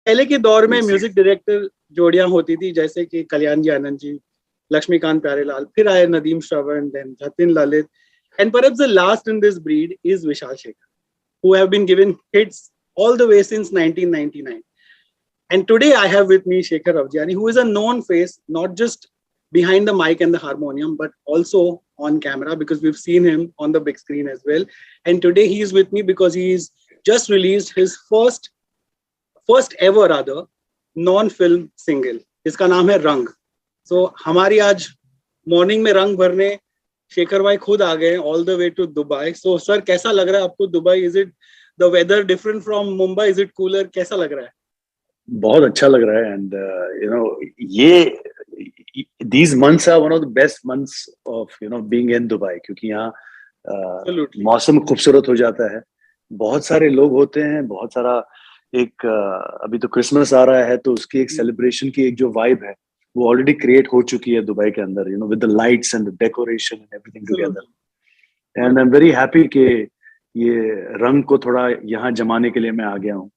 पहले के दौर में Yes. म्यूजिक डायरेक्टर जोड़ियां होती थी, जैसे कि कल्याण जी आनंद जी, लक्ष्मीकांत प्यारेलाल, फिर आए Nadeem Shravan, then Jatin Lalit, and perhaps the last in this breed is Vishal Shekhar, who have been given hits all the way since 1999. And today I have with me Shekhar Avjani, who is a known face, not just behind the mic and the harmonium, but also on camera, because we've seen him on the big screen as well. And today he is with me because he's just released his first ever rather non film single, इसका नाम है रंग. सो हमारी आज morning में रंग भरने शेखर भाई खुद आ गए all the way to Dubai. So sir, कैसा लग रहा है आपको Dubai? Is it the weather different from Mumbai? Is it cooler? कैसा लग रहा है? बहुत अच्छा लग रहा है. एंड ये these months are one of the best months of being in Dubai, क्योंकि यहाँ Absolutely. मौसम खूबसूरत हो जाता है, बहुत सारे लोग होते हैं, बहुत सारा एक अभी तो क्रिसमस आ रहा है, तो उसकी एक सेलिब्रेशन की एक जो वाइब है वो ऑलरेडी क्रिएट हो चुकी है दुबई के अंदर, with the lights and the decoration and everything together. And I am very happy कि ये रंग को थोड़ा यहाँ जमाने के लिए मैं आ गया हूँ.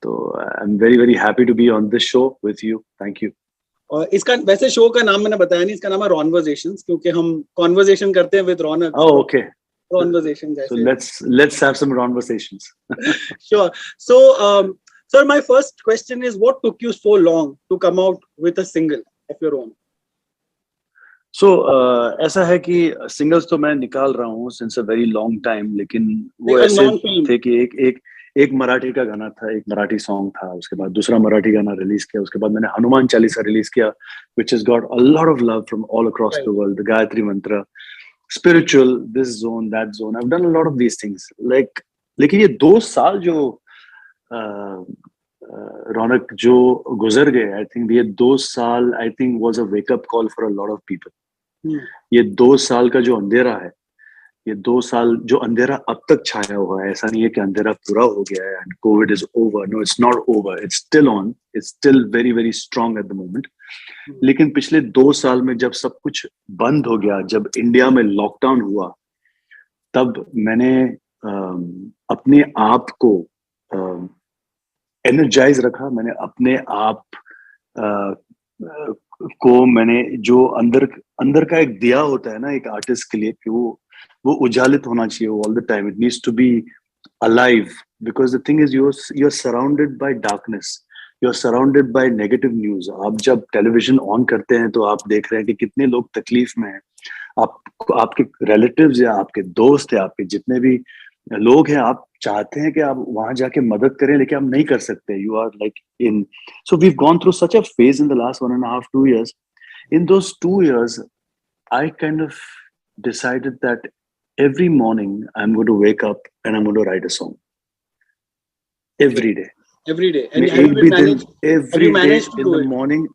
तो I am very very happy to be on this show with you. Thank you. और इसका वैसे शो का नाम मैंने बताया नहीं, इसका नाम है रॉन्वर्सेशंस, क्योंकि हम कॉन्वर्सेशन करते हैं with Raunak. Oh okay. Conversation So जैसे. let's have some conversations. Sure. So, sir, my first question is, what took you so long to come out with a single of your own? So ऐसा है कि singles तो मैं निकाल रहा हूँ since a very long time, लेकिन वो ऐसे थे कि एक मराठी का गाना था, एक मराठी सॉन्ग था, उसके बाद दूसरा मराठी गाना रिलीज किया, उसके बाद मैंने हनुमान चालीसा रिलीज किया, which has got a lot of love from all across the world. The Gayatri Mantra, spiritual, this zone, that zone. I've done a lot of these things. लेकिन ये 2 साल जो रौनक जो गुजर गए, आई थिंक ये 2 साल I think was a wake up call for a lot of people. ये 2 साल का जो अंधेरा है, ये 2 साल जो अंधेरा अब तक छाया हुआ है, ऐसा नहीं है कि अंधेरा पूरा हो गया है and COVID is over. No, it's not over. It's still on. It's still very very strong at the moment. लेकिन पिछले 2 साल में जब सब कुछ बंद हो गया, जब इंडिया में लॉकडाउन हुआ, तब मैंने अपने आप को एनर्जाइज रखा. मैंने अपने आप को, मैंने जो अंदर का एक दिया होता है ना एक आर्टिस्ट के लिए, कि वो उजालित होना चाहिए all the time. It needs to be alive, because the thing is you are surrounded by darkness, you are surrounded by negative news. आप जब टेलीविजन ऑन करते हैं तो आप देख रहे हैं कि कितने लोग तकलीफ में हैं. आपके रिलेटिव्स या आपके दोस्त या आपके जितने भी लोग हैं, आप चाहते हैं कि आप वहां जाके मदद करें, लेकिन आप नहीं कर सकते. You are like in. So we have gone through such a phase in the last 1.5 2 years. In those 2 years, I kind of decided that every morning I'm going to wake up and I'm going to write a song. Every day. Every day. And every day in the morning,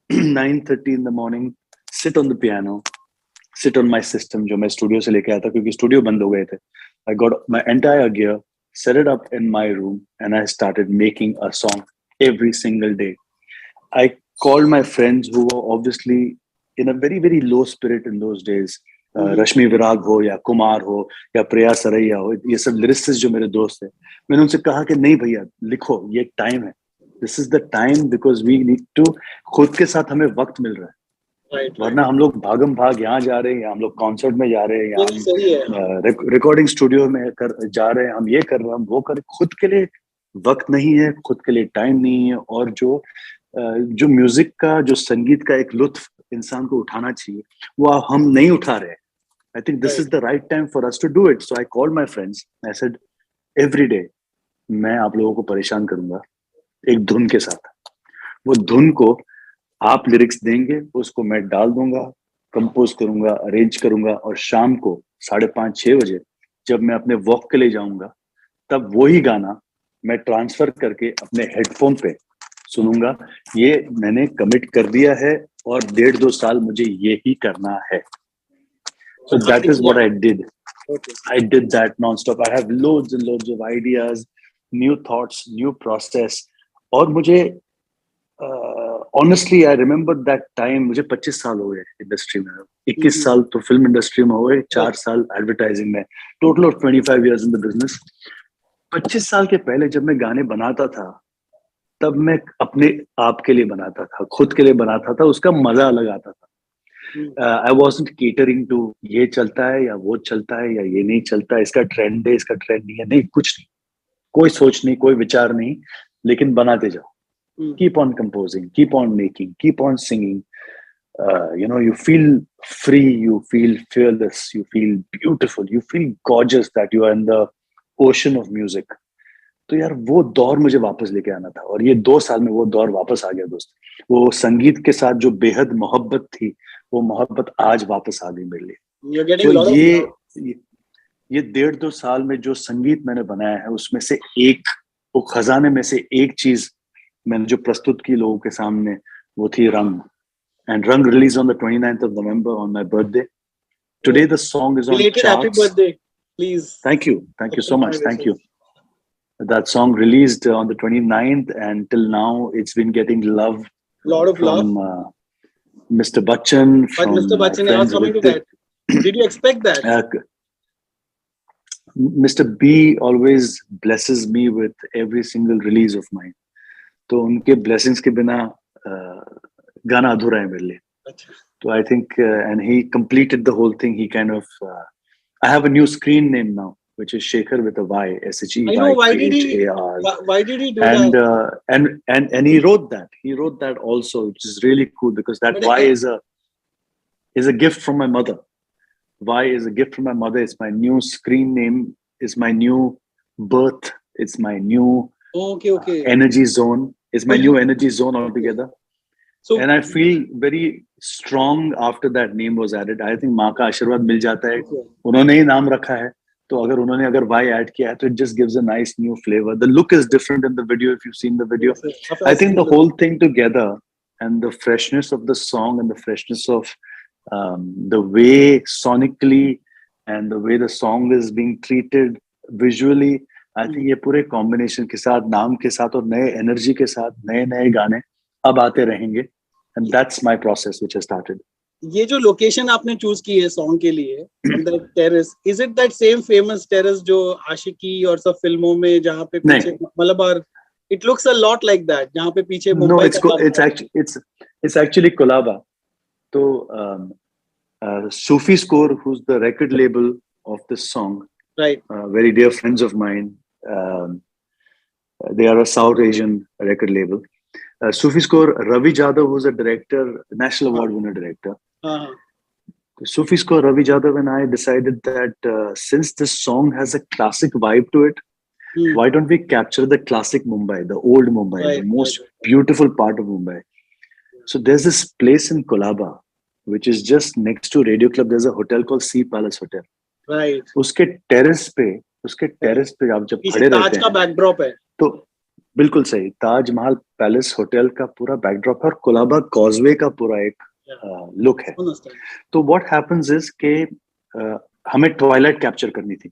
9:30 in the morning, sit on the piano, sit on my system जो मैं studio से लेके आया था, क्योंकि studio बंद हो गए थे. I got my entire gear, set it up in my room, and I started making a song every single day. I called my friends who were obviously in a very very low spirit in those days. रश्मि विराग हो या कुमार हो या प्रिया सरैया हो, ये सब lyricist जो मेरे दोस्त थे, मैंने उनसे कहा कि नहीं भैया लिखो, ये टाइम है. This is the time, because we need to, खुद के साथ हमें वक्त मिल रहा है. वरना हम लोग भागम भाग यहाँ जा रहे हैं, या हम लोग कॉन्सर्ट में जा रहे हैं, या हम रिकॉर्डिंग स्टूडियो में जा रहे हैं, हम ये कर रहे हैं, हम वो कर रहे हैं. खुद के लिए वक्त नहीं है, खुद के लिए टाइम नहीं है. और जो म्यूजिक का, जो संगीत का एक लुत्फ इंसान को उठाना चाहिए, वो हम नहीं उठा रहे. I think this is the right time for us to do it. So I called my friends. I said, every day मैं आप लोगों को परेशान करूंगा एक धुन के साथ. वो धुन को आप लिरिक्स देंगे, उसको मैं डाल दूंगा, कंपोज करूंगा, अरेंज करूंगा, और शाम को 5:30-6 बजे जब मैं अपने वॉक के लिए जाऊंगा, तब वही गाना मैं ट्रांसफर करके अपने हेडफोन पे सुनूंगा. ये मैंने कमिट कर दिया है, और 1.5-2 साल मुझे ये ही करना है. So that is what I did. Okay. I did that non-stop. I have loads and loads of ideas, new thoughts, new process. और मुझे honestly I remember that time. मुझे 25 साल हो गए इंडस्ट्री में. 21 साल तो फिल्म इंडस्ट्री में हो गए, 4 साल एडवर्टाइजिंग में. Total of 25 years in the business. 25 साल के पहले जब मैं गाने बनाता था, तब मैं अपने आप के लिए बनाता था, खुद के लिए बनाता था, उसका मजा अलग आता था। आई वॉजंट केटरिंग टू ये चलता है या वो चलता है या ये नहीं चलता है, इसका ट्रेंड है, इसका ट्रेंड नहीं है, नहीं, कुछ नहीं, कोई सोच नहीं, कोई विचार नहीं, लेकिन बनाते जाओ. Keep on composing, keep on making, keep on singing. You feel free, you feel fearless, you feel beautiful, you feel gorgeous that you are in the ocean of music. तो यार वो दौर मुझे वापस लेके आना था, और ये 2 साल में वो दौर वापस आ गया दोस्त. वो संगीत के साथ जो बेहद मोहब्बत थी, वो मोहब्बत आज वापस आ गई मेरे लिए. तो ये 1.5-2 साल में जो संगीत मैंने बनाया है, उसमें से एक, वो खजाने में से एक चीज मैंने जो प्रस्तुत की लोगों के सामने, वो थी रंग. And Rang released on the 29th of November on my birthday. Today the song is on charts. Happy birthday, please. Thank you so much. Thank you. That song released on the 29th, and till now it's been getting love. Lot of from, love. Mr. Bachchan. But Mr. Bachchan, I was coming to that. Did you expect that? Mr. B always blesses me with every single release of mine. तो उनके blessings के बिना गाना अधूरा है मेरे लिए. So I think, and he completed the whole thing. He kind of, I have a new screen name now, which is Shekhar with a Y, S-H-E-Y. I know, why did he do that? And he wrote that. He wrote that also, which is really cool, because that Y is a gift from my mother. Y is a gift from my mother. It's my new screen name. It's my new birth. It's my new energy zone. It's my new energy zone altogether. So, and I feel very strong after that name was added. I think माँ का आशीर्वाद मिल जाता है. उन्होंने ही नाम रखा है, तो अगर Y add किया है, तो it just gives a nice new flavor. The look is different in the video, if you've seen the video. I think the whole thing together, and the freshness of the song, and the freshness of the way sonically and the way the song is being treated visually, I think ये पूरे combination के साथ, नाम के साथ और नए energy के साथ नए गाने अब आते रहेंगे. And that's my process which has started. ये जो लोकेशन आपने चूज की है सॉन्ग के लिए, the terrace, is it that same famous terrace जो आशिकी और सब फिल्मों में जहाँ पे पीछे Malabar, it looks a lot like that, जहाँ पे पीछे मुंबई का it's actually Colaba. तो Sufi Score, who's the record label of this song, right, very dear friends of mine, they are a South Asian record label. Sufi Score, Ravi Jadhav, who's a director, national award winner director. Sufi Score, Ravi Jadhav and I decided that since this song has a classic vibe to it, why don't we capture the classic Mumbai, the old Mumbai, the most beautiful part of Mumbai. So there's this place in Colaba, which is just next to Radio Club. There's a hotel called Sea Palace Hotel. Right. उसके terrace पे आप जब खड़े रहते हैं, ताज का backdrop है, तो बिल्कुल सही, ताजमहल पैलेस होटल का पूरा बैकड्रॉप है, और कोलाबा कॉजवे का पूरा एक लुक है. तो व्हाट हैपेंस इज के हमें ट्वाइलाइट कैप्चर करनी थी.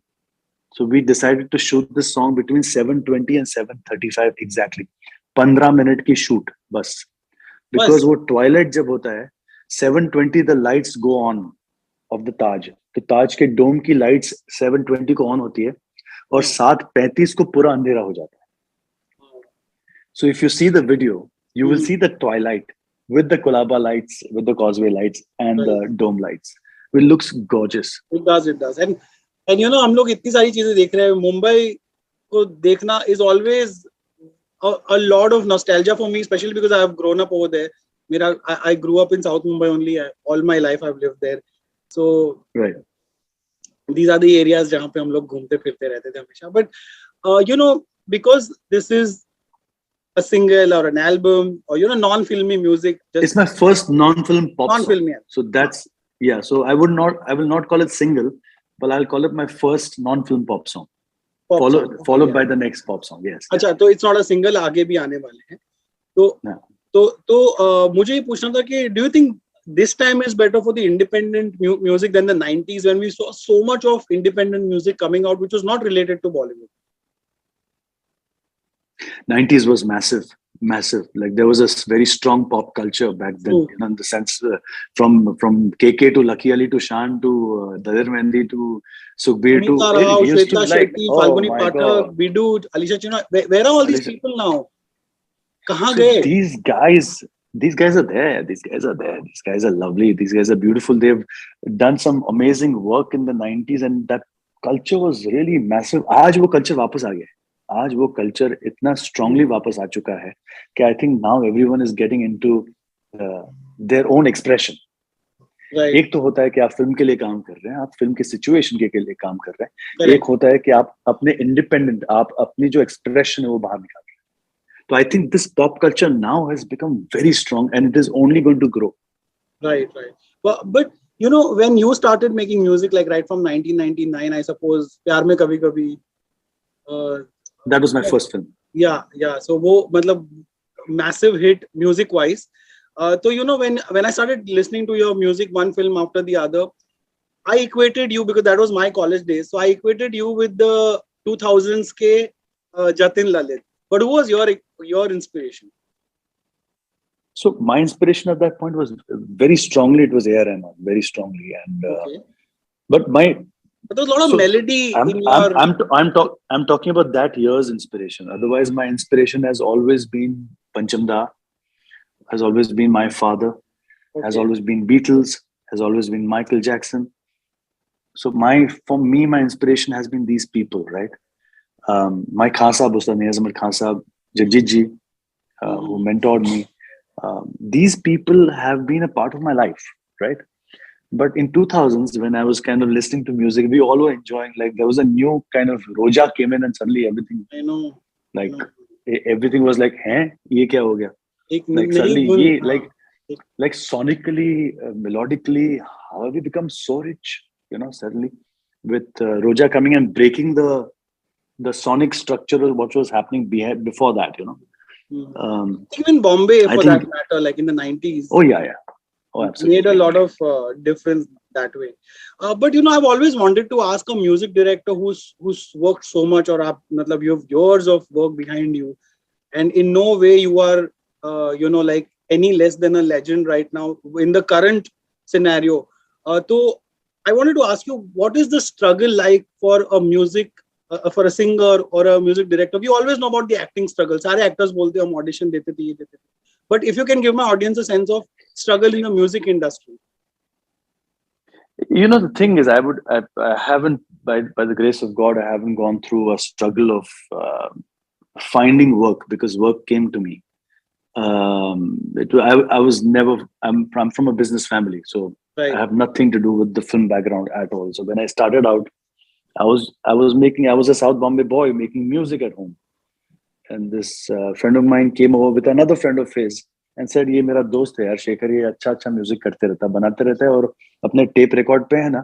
So we decided to shoot this song between 7:20 and 7:35 exactly. 15 मिनट की शूट बस, बिकॉज वो ट्वाइलाइट जब होता है 7:20 the lights go on of the Taj. तो ताज के डोम की लाइट्स 7:20 को ऑन होती है, और 7:35 को पूरा अंधेरा हो जाता है. So if you see the video, you will see the twilight with the Colaba lights, with the causeway lights, and the dome lights. It looks gorgeous. It does. And you know, हम लोग इतनी सारी चीजें देख रहे हैं. मुंबई को देखना is always a lot of nostalgia for me, especially because I have grown up over there. I grew up in South Mumbai only. All my life I've lived there. So right, these are the areas जहाँ पे हम लोग घूमते फिरते रहते थे हमेशा. But you know, because this is a single or an album or non-filmy music, it's my first non-film pop non-film, song. So that's so I will not call it single, but I'll call it my first non-film pop song, followed by the next pop song. Yes. अच्छा, तो it's not a single, आगे भी आने वाले हैं. तो मुझे ये पूछना था कि do you think this time is better for the independent music than the 90s, when we saw so much of independent music coming out which was not related to Bollywood? 90s was massive. Like there was a very strong pop culture back then, in the sense from KK to Lucky Ali to Shan to Dadir Mehndi to Sukhbir to Shweta Shetty, Falguni Pathak, Bidu, Alisha Chinoy. Where are all these people now? कहाँ So गए? these guys are there. These guys are there. These guys are lovely. These guys are beautiful. They've done some amazing work in the 90s, and that culture was really massive. आज वो culture वापस आ गया है. आज वो culture इतना strongly वापस आ चुका है कि I think now everyone is getting into their own expression. Right. एक तो होता है कि आप फिल्म के लिए काम कर रहे हैं, आप फिल्म के सिचुएशन के लिए काम कर रहे हैं. Correct. एक होता है कि आप अपने इंडिपेंडेंट, आप अपनी जो एक्सप्रेशन है वो बाहर निकाल रहे हैं. तो I think this pop culture now has become very strong and it is only going to grow. Right. But you know, when you started making music, like right from 1999, I suppose, Pyar Mein Kabhi Kabhi. That was my first film. Yeah. So वो मतलब massive hit music wise. So you know, when I started listening to your music, one film after the other, I equated you, because that was my college days. So I equated you with the 2000s ke Jatin Lalit. But who was your inspiration? So my inspiration at that point was very strongly, it was A.R. Rahman, very strongly, and Okay. but there was a lot of melody in your. I'm talking about that year's inspiration. Otherwise, my inspiration has always been Pancham Da, has always been my father, has always been Beatles, has always been Michael Jackson. So for me, my inspiration has been these people, right? My Khan Sahab, Ustad Niyaz Ahmed Khan Sahab, Jagjit Ji, who mentored me. These people have been a part of my life, right? But in 2000s, when I was kind of listening to music, we all were enjoying, like there was a new kind of Roja came in and suddenly everything, I know. Like everything was like, "Hey, ye kya ho gaya?" Like suddenly, like sonically, melodically, how have we become so rich? You know, suddenly with Roja coming and breaking the sonic structure of what was happening before that, you know. Even Bombay, for that matter, like in the 90s. Oh yeah. Oh, absolutely. Made a lot of difference that way. But you know, I've always wanted to ask a music director who's worked so much, or you have years of work behind you, and in no way you are you know, like any less than a legend right now in the current scenario. So I wanted to ask you, what is the struggle like for a music for a singer or a music director? We always know about the acting struggle. Sare actors bolte hum audition dete the, ye dete the. But if you can give my audience a sense of struggle in the music industry. You know, the thing is, I haven't, by the grace of God, I haven't gone through a struggle of finding work, because work came to me. I was never, I'm from a business family, so right. I have nothing to do with the film background at all. So when I started out, I was a South Bombay boy making music at home. And this friend of mine came over with another friend of his and said, "ये मेरा दोस्त है यार शेखर, ये अच्छा music करते रहता है, बनाते रहता है और अपने टेप रिकॉर्ड पे है ना,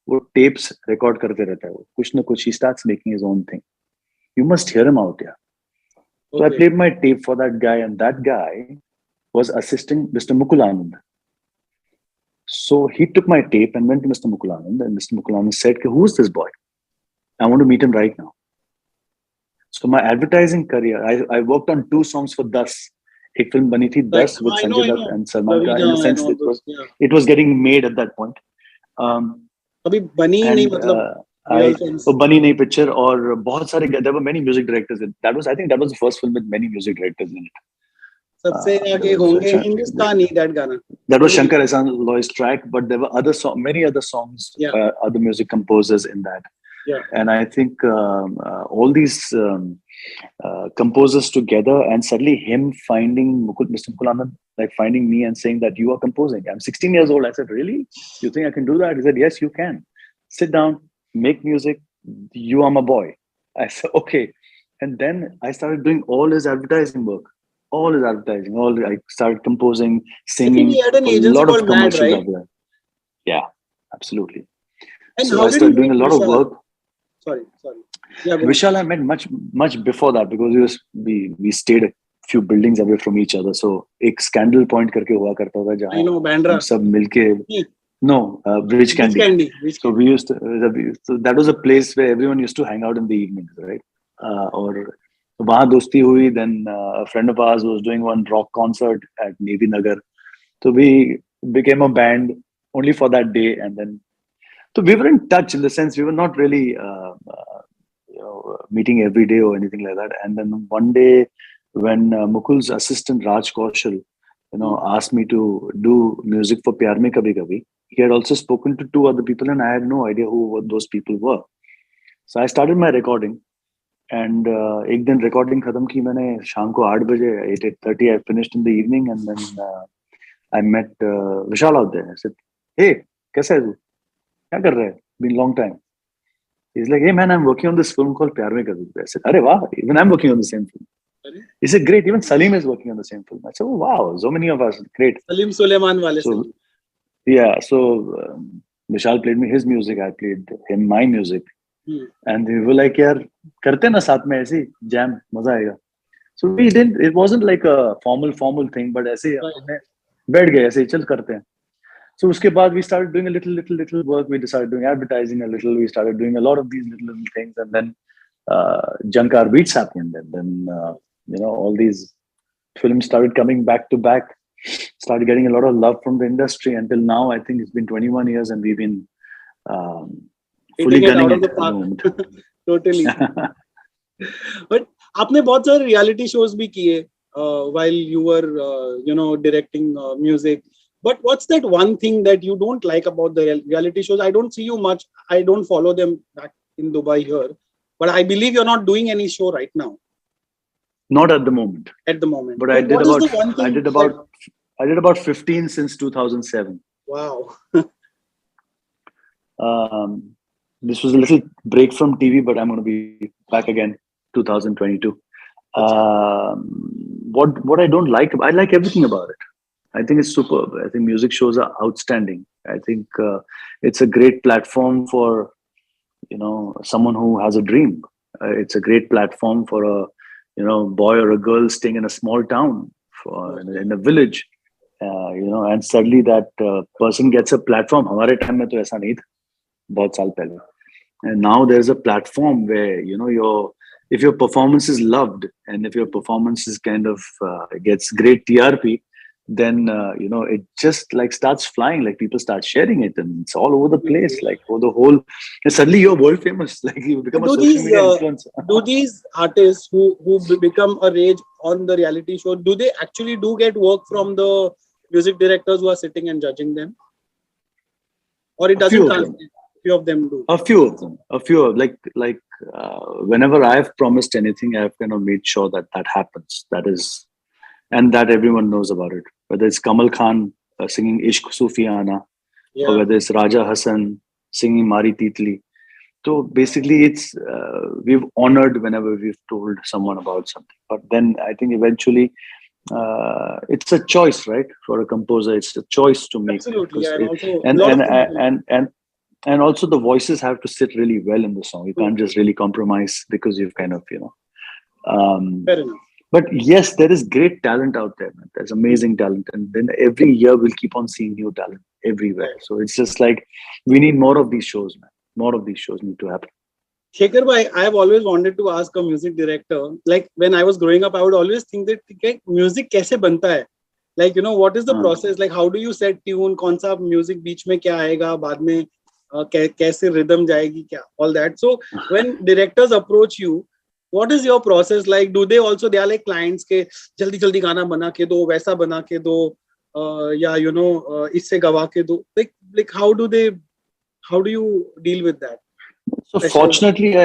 वो टेप्स रिकॉर्ड करते रहता है, वो कुछ ना कुछ, he starts making his own thing. You must hear him out, yeah." So I played my tape for that guy, and that guy was assisting Mr. Mukulanand. So he took my tape and went to Mr. Mukulanand, and Mr. Mukulanand said, "Who is this boy? I want to meet him right now." So my advertising career, I worked on 2 songs for Das. एक film बनी थी Das with Sanjay Dutt and Salman Khan. In a sense, it was getting made at that point. अभी बनी नहीं, मतलब वो बनी नहीं picture, और बहुत सारे, there were many music directors. I think that was the first film with many music directors in it. सबसे आगे होंगे हिंदुस्तानी, that गाना. That was Shankar Ehsaan Loy's track, but there were many other songs, other music composers in that. Yeah. And I think all these composers together, and suddenly him finding Mr. Mukulanand, like finding me and saying that you are composing. I'm 16 years old. I said, "Really? You think I can do that?" He said, "Yes, you can. Sit down, make music. You are my boy." I said, "Okay." And then I started doing all his advertising work. I started composing, singing. He had an agency lot of called Mad, right? Yeah, absolutely. And so I started doing a lot of work. Sorry. Yeah, Vishal I met much before that, because we stayed a few buildings away from each other. So एक scandal point करके हुआ करता था जहाँ I know, Bandra. सब मिलके Bridge Candy. So we used to, so that was a place where everyone used to hang out in the evenings, right? और वहाँ दोस्ती हुई. Then a friend of ours was doing one rock concert at Navy Nagar. So we became a band only for that day, and then so we were in touch in the sense we were not really meeting every day or anything like that. And then one day when Mukul's assistant Raj Kaushal, asked me to do music for Pyar Mein Kabhi Kabhi, he had also spoken to 2 other people, and I had no idea who those people were. So I started my recording, and एक दिन recording खत्म की मैंने शाम को 8 बजे 8:30 I finished in the evening, and then I met Vishal out there. I said, "Hey, कैसा है तू? क्या कर रहा है? Been long time." He's like, "Hey man, I'm working on this film called Pyar Mein Kabhi Kabhi." I said, "Arey wow, even I'm working on the same film." He said, "Great, even Salim is working on the same film." I said, "Oh wow, so many of us, great." Salim Suleiman wale So, yeah, so Vishal played me his music, I played him my music. And we were like, यार करते ना साथ में ऐसे jam, मजा आएगा. So we didn't, it wasn't like a formal thing, but ऐसे हमने बैठ गए ऐसे चल करते हैं. So उसके बाद we started doing a little work. We started doing advertising a little. We started doing a lot of these little things, and then Jankar Beats happened, and then all these films started coming back to back. Started getting a lot of love from the industry. Until now, I think it's been 21 years, and we've been fully gunning it at the moment. Totally. But आपने बहुत सारे reality shows भी किए while you were directing music. But what's that one thing that you don't like about the reality shows? I don't see you much. I don't follow them back in Dubai here. But I believe you're not doing any show right now. Not at the moment. At the moment. But I did about 15 since 2007. Wow. This was a little break from TV, but I'm going to be back again 2022. What I don't like, I like everything about it. I think it's superb. I think music shows are outstanding. I think it's a great platform for someone who has a dream. It's a great platform for a boy or a girl staying in a small town, in a village, and suddenly that person gets a platform. हमारे time में तो ऐसा नहीं था, बहुत साल पहले. And now there's a platform where if your performance is loved, and if your performance is kind of gets great TRP, then it just like starts flying. Like people start sharing it, and it's all over the place. Like for the whole, and suddenly you're world famous. Like you become a social media influencer. Do these artists who become a rage on the reality show, do they actually get work from the music directors who are sitting and judging them, or it doesn't translate? Few of them do. A few of them. Whenever I've promised anything, I've kind of made sure that happens. That is, and that everyone knows about it. Whether it's Kamal Khan singing Ishq Sufiana, or whether it's Raja Hassan singing Mari Titli. So basically, it's we've honored whenever we've told someone about something. But then I think eventually, it's a choice, right? For a composer, it's a choice to make. Absolutely, and also the voices have to sit really well in the song. You can't just really compromise because you've kind of Fair enough. But yes, there is great talent out there, man. There's amazing talent, and then every year we'll keep on seeing new talent everywhere. So it's just like we need more of these shows, man. More of these shows need to happen. Shekhar bhai, I have always wanted to ask a music director. Like when I was growing up, I would always think that music कैसे बनता है? Like what is the process? Like how do you set tune? कौन सा music बीच में क्या आएगा? बाद में कैसे rhythm जाएगी क्या? All that. So when directors approach you, what is your process like? Do they also, they are like clients के जल्दी गाना बना के दो, वैसा बना के दो, या इससे गवा के दो? Like how do you deal with that? So fortunately,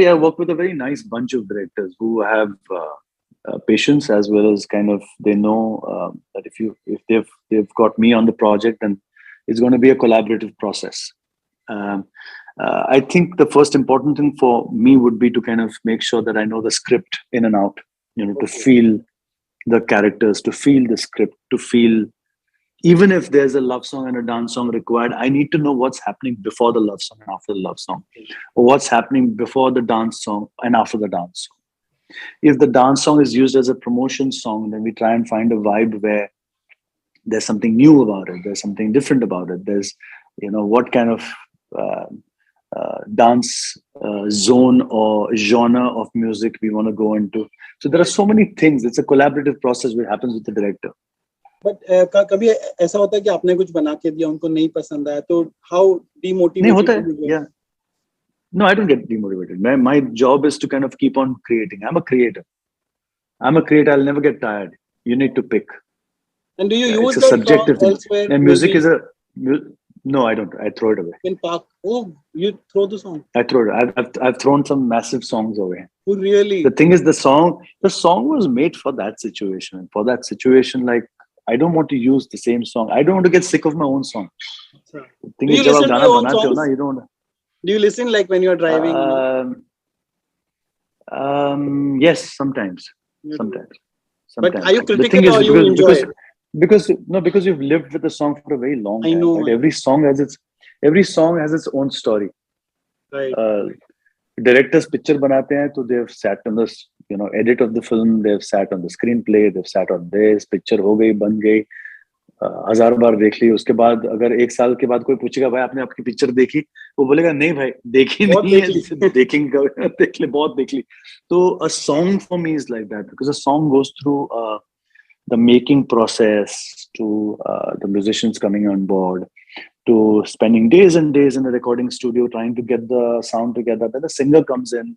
I work with a very nice bunch of directors who have patience, as well as kind of they know that if they've got me on the project, then it's going to be a collaborative process. I think the first important thing for me would be to kind of make sure that I know the script in and out, to feel the characters, to feel the script, to feel, even if there's a love song and a dance song required, I need to know what's happening before the love song and after the love song, or what's happening before the dance song and after the dance song. If the dance song is used as a promotion song, then we try and find a vibe where there's something new about it, there's something different about it, there's what kind of dance zone or genre of music we want to go into. So there are so many things. It's a collaborative process which happens with the director. But कभी ऐसा होता है कि आपने कुछ बना के दिया, उनको नहीं पसंद आया, तो how demotivated? नहीं होता है, yeah. No, I don't get demotivated. My job is to kind of keep on creating. I'm a creator. I'm a creator. I'll never get tired. You need to pick. And do you use It's a that subjective song thing. elsewhere? And music is a no. I don't. I throw it away. In park. Oh, you throw the song. I throw it. I've thrown some massive songs away. Oh, really? The thing is, the song was made for that situation. And for that situation, like, I don't want to use the same song. I don't want to get sick of my own song. Do you listen to your own songs? you don't. Do you listen like when you're driving? Yes, sometimes. Sometimes. But are you critical or you enjoy it? Because you've lived with the song for a very long time. I know. Right? Every song has its own story. Right. Directors picture banate hain, so they've sat on this, edit of the film, they've sat on the screenplay, they've sat on this, picture हो गई, बन गई, 1000 बार देख ली. उसके बाद अगर 1 साल के बाद कोई पूछेगा भाई आपने आपकी पिक्चर देखी, वो बोलेगा नहीं भाई देखी नहीं है, देखेंगे देख ले, बहुत देख ली. So a song for me is like that, because a song goes through the making process, to the musicians coming on board, to spending days and days in the recording studio trying to get the sound together. Then the singer comes in,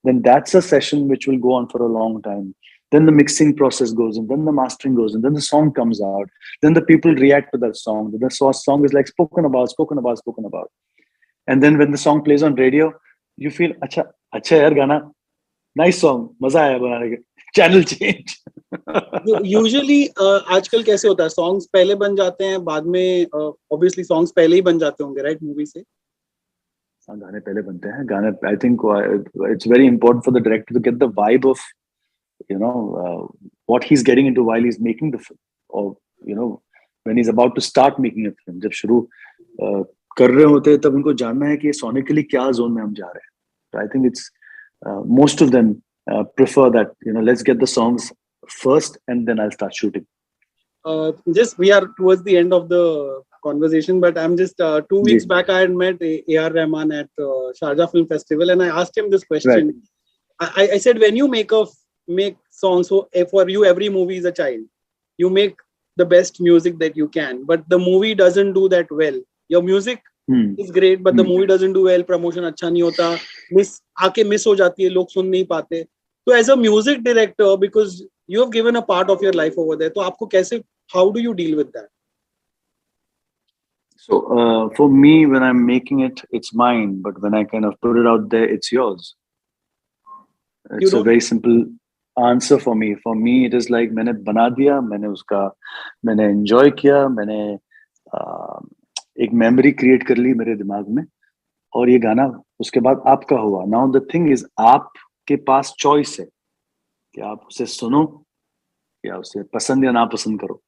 then that's a session which will go on for a long time. Then the mixing process goes in, then the mastering goes in, then the song comes out, then the people react to that song. The song is like spoken about. And then when the song plays on radio, you feel, acha yaar gana, nice song, maza aaya banane ke, channel change. Usually आजकल कैसे होता है, songs पहले बन जाते हैं, बाद में ऑब्वियसली सॉन्ग्स पहले ही बन जाते होंगे, राइट, मूवी से? गाने पहले बनते हैं. गाने, I think it's very important for the director to get the vibe of what he's getting into while he's making the film, or when he's about to start making a film. जब शुरू कर रहे होते हैं तब उनको जानना है कि sonically क्या zone में हम जा रहे हैं. So I think it's most of them prefer that, let's get the songs first and then I'll start shooting. Just we are towards the end of the conversation, but I'm just 2 weeks back I had met A.R. Rahman at Sharjah Film Festival, and I asked him this question. Right. I said, when you make songs, so for you every movie is a child. You make the best music that you can, but the movie doesn't do that well. Your music is great, but the movie doesn't do well. Promotion अच्छा नहीं होता, miss हो जाती है, लोग सुन नहीं पाते. So as a music director, because you have given a part of your life over there, तो आपको कैसे, how do you deal with that? So for me, when I'm making it, it's mine, but when I kind of put it out there, it's yours. It's a very simple answer for me. For me, it is like मैंने बना दिया, मैंने enjoy किया, मैंने एक memory create कर ली मेरे दिमाग में, और ये गाना उसके बाद आपका हुआ. Now the thing is, आपके पास choice है कि आप उसे सुनो या उसे पसंद या ना पसंद करो.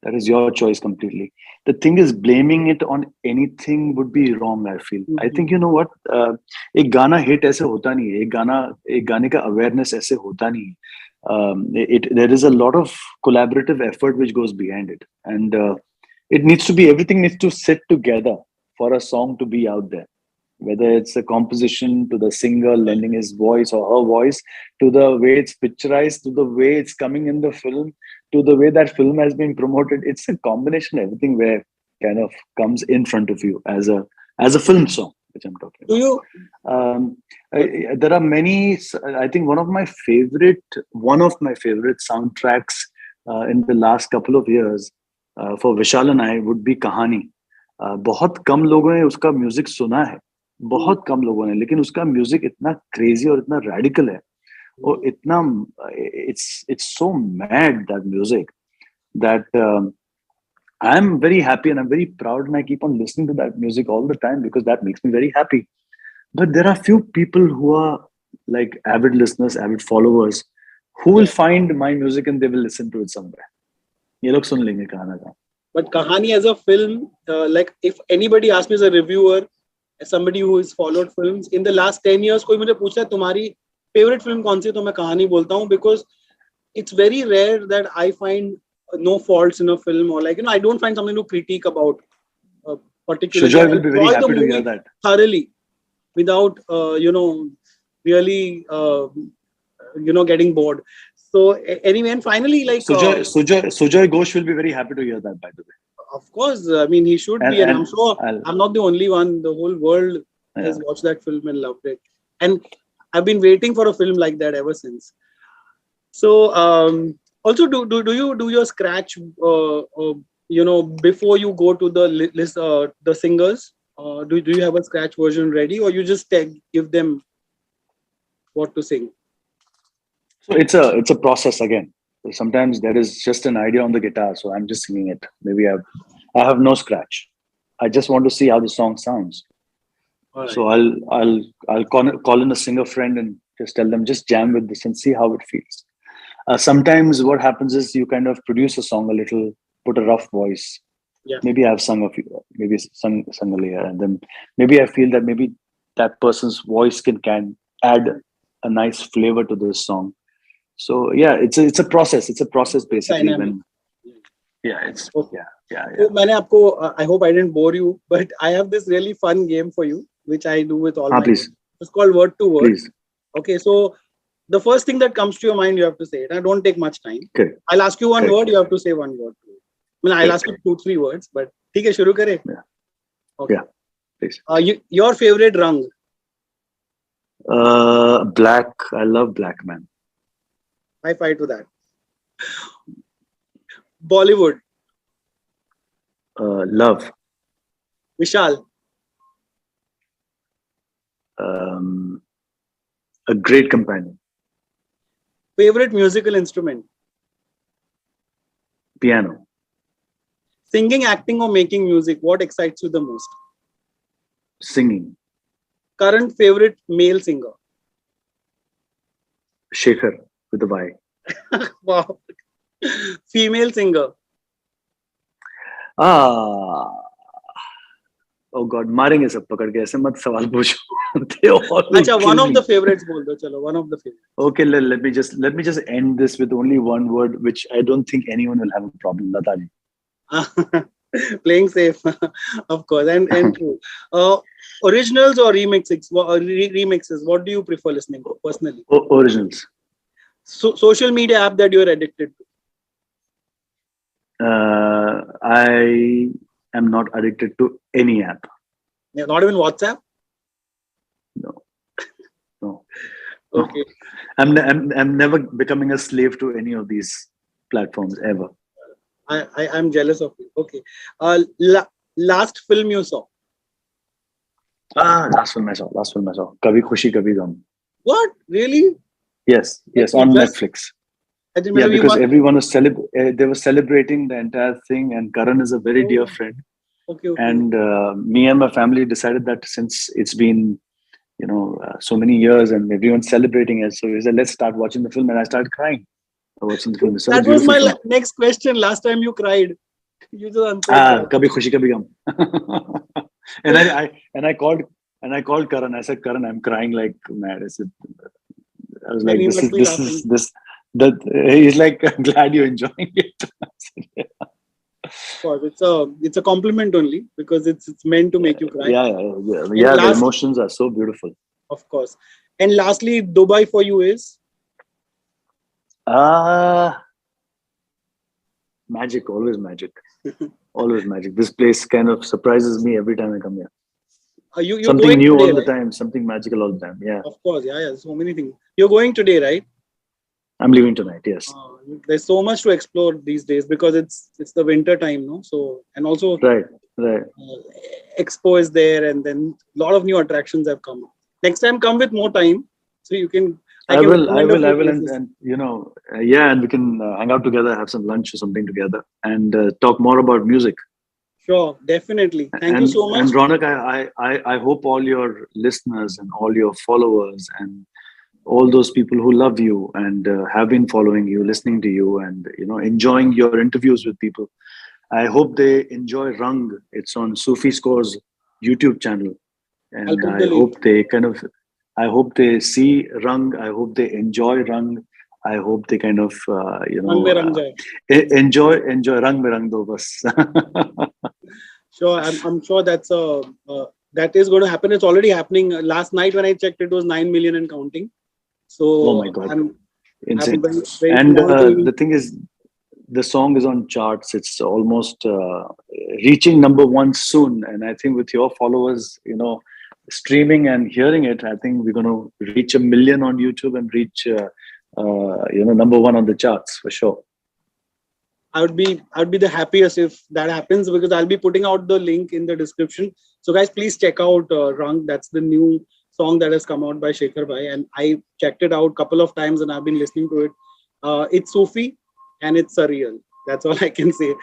That is your choice completely. The thing is, blaming it on anything would be wrong, I feel. I think, you know what, एक गाना hit ऐसे होता नहीं है, एक गाने का awareness ऐसे होता नहीं है. There is a lot of collaborative effort which goes behind it, and everything needs to sit together for a song to be out there. Whether it's a composition, to the singer lending his voice or her voice, to the way it's picturized, to the way it's coming in the film, to the way that film has been promoted. It's a combination of everything where kind of comes in front of you as a film song, which I'm talking about. There are many. I think one of my favorite soundtracks in the last couple of years for Vishal and I would be Kahani. बहुत कम लोगों ने उसका music सुना है, बहुत कम लोगों ने, लेकिन उसका म्यूजिक इतना क्रेजी और इतना रेडिकल है, और इतना it's so mad, that music, that I'm very happy and I'm very proud, and I keep on listening to that music all the time because that makes me very happy. But there are few people who are like avid listeners, avid followers, who will find my music and they will listen to it somewhere. ये लोग सुन लेंगे कहाना का. But Kahani as a film, like if anybody asks me as a reviewer, as somebody who has followed films in the last 10 years, कोई मुझे पूछता है तुम्हारी favorite film कौन सी, तो मैं कहानी बोलता हूँ, because it's very rare that I find no faults in a film, or like, I don't find something to critique about a particular. Sujoy will be very happy to hear that. Thoroughly, without really getting bored. So anyway, and finally, like Sujoy Ghosh will be very happy to hear that, by the way. Of course, I mean, he should be, and I'm sure I'm not the only one. The whole world has watched that film and loved it, and I've been waiting for a film like that ever since. So also do you do your scratch before you go to the list the singers? Do you have a scratch version ready, or you just give them what to sing? So it's a process again. So sometimes there is just an idea on the guitar, so I'm just singing it. Maybe I have no scratch. I just want to see how the song sounds. All So right. I'll call in a singer friend and just tell them, just jam with this and see how it feels. Sometimes what happens is you kind of produce a song a little, put a rough voice. Yeah. Maybe I've sung a few, maybe sung a layer, and then maybe I feel that maybe that person's voice can add a nice flavor to this song. So yeah, it's a process. It's a process basically. Dynamic. It's Okay. yeah. So, मैंने आपको I hope I didn't bore you, but I have this really fun game for you, which I do with all my Please. guests. It's called word to word. Please. Okay, so the first thing that comes to your mind, you have to say it. I don't take much time. Okay. I'll ask you one Okay. word, you have to say one word. I mean, I'll ask you 2-3 words, but ठीक है, शुरू करें? Yeah. Okay. Yeah. Please. Your favorite rang? Black. I love black, man. High five to that. Bollywood. Love. Vishal. A great companion. Favorite musical instrument? Piano. Singing, acting, or making music, what excites you the most? Singing. Current favorite male singer? Shekhar with a Y. Wow. Female singer? Oh God, मारेंगे सब पकड़ के, ऐसे मत सवाल पूछो. They all will अच्छा, kill one of me. the favorites बोल दो, चलो, one of the favorites. Okay, let me just end this with only one word, which I don't think anyone will have a problem. Lataji. Playing safe, of course, and true. Originals or remixes? Remixes. What do you prefer listening to personally? Originals. So, social media app that you are addicted to? I am not addicted to any app. Yeah, not even WhatsApp. No. Okay. I'm never becoming a slave to any of these platforms ever. I'm jealous of you. Okay. Last film you saw? Last film I saw. Kabhi Khushi Kabhi Gum. What? Really? Yes, on Netflix. Yeah, because everyone was they were celebrating the entire thing, and Karan is a very dear friend. Okay. And me and my family decided that since it's been, so many years and everyone's celebrating it, so we said, let's start watching the film, and I started crying watching the film. That was my next question. Last time you cried, you just answered. Kabhi Khushi Kabhi Gum. and I called Karan. I said, Karan, I'm crying like mad. I was like, he's like, I'm glad you're enjoying it. Of course, it's a compliment only, because it's meant to make you cry. Yeah. The emotions are so beautiful. Of course. And lastly, Dubai for you is? Magic, always magic. Always magic. This place kind of surprises me every time I come here. You're something new today, all the time, something magical all the time. Yeah. Of course, yeah. So many things. You're going today, right? I'm leaving tonight. Yes. There's so much to explore these days, because it's the winter time, no? So, and also right. Expo is there, and then a lot of new attractions have come. Next time, come with more time, so you can. I will, and and we can hang out together, have some lunch or something together, and talk more about music. Sure, definitely. Thank you so much. And Ronak, I hope all your listeners and all your followers and all those people who love you and have been following you, listening to you, and enjoying your interviews with people, I hope they enjoy Rang. It's on Sufi Score's YouTube channel, and I hope they see Rang. I hope they enjoy Rang. I hope they kind of enjoy Rang Me Rang Do Bas. Sure, I'm sure that is going to happen. It's already happening. Last night when I checked, it was 9 million and counting. So oh my God, insane! The thing is, the song is on charts. It's almost reaching #1 soon, and I think with your followers, streaming and hearing it, I think we're going to reach 1 million on YouTube and reach number one on the charts for sure. I would be the happiest if that happens, because I'll be putting out the link in the description. So guys, please check out Rang. That's the new song that has come out by Shekhar Bhai, and I checked it out a couple of times and I've been listening to it. It's Sufi and it's surreal. That's all I can say.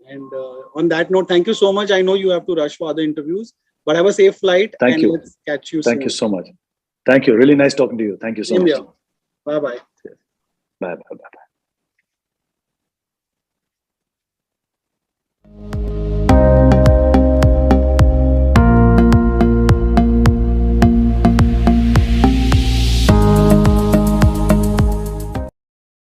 And on that note, thank you so much. I know you have to rush for other interviews, but have a safe flight. Thank you. Let's catch you soon. Thank you so much. Thank you. Really nice talking to you. Thank you so much. Bye bye. Bye bye.